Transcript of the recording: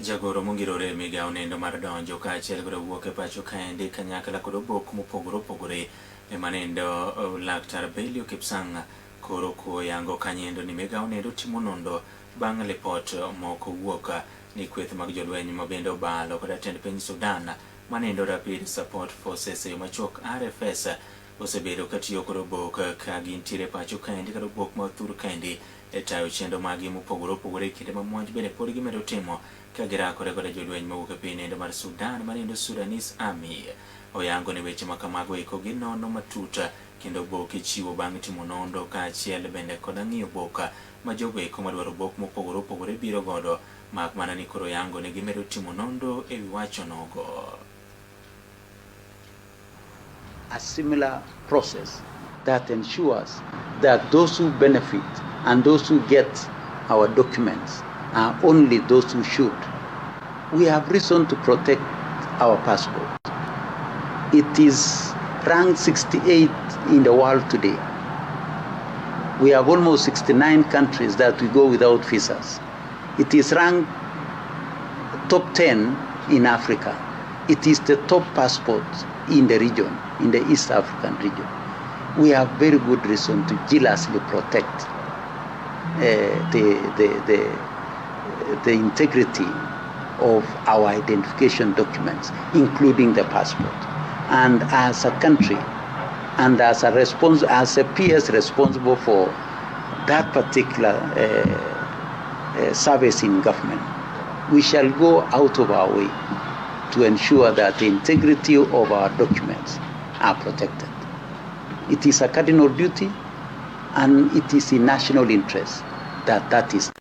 Jagoro mongirore migao nendo mar donjo kaachiel kod wuok e pacho kaendi kanyakla kod obok mopogore opogore ema nendo laktar Belio Kipsang koro koyango kanyendo ni migao nendo timo nondo bang' lipot moko wuok ni kweth mag jolweny mabende obalo kod atend piny Sudan manendo Rapid Support Forces machuok RFS osebedo katiyo kod obok ka gintiere pacho kaendi kod obok ma thur kaendi e tayo chendo magi mopogore opogore kinde ma monj bende pod gimedo timo ka girakore kod jolweny mawuok e piny nendo mar Sudan manendo Sudanese Army. Oyango ni weche makamago iko gi nono matut kendo obok ichiwo bang' timo nondo kaachiel bende kod ng'iyo obok ma jogo eko madwaro obok mopogore opogore biro godo mak mana ni koro yango ni gimedo timo nondo e wi wacho nogo. A similar process that ensures that those who benefit and those who get our documents are only those who should. We have reason to protect our passport. It is ranked 68 in the world today. We have almost 69 countries that we go without visas. It is ranked top 10 in Africa. It is the top passport in the region, in the East African region. We have very good reason to jealously protect the integrity of our identification documents, including the passport. And as a country, and as a PS responsible for that particular service in government, we shall go out of our way to ensure that the integrity of our documents are protected. It is a cardinal duty, and it is in national interest that that is.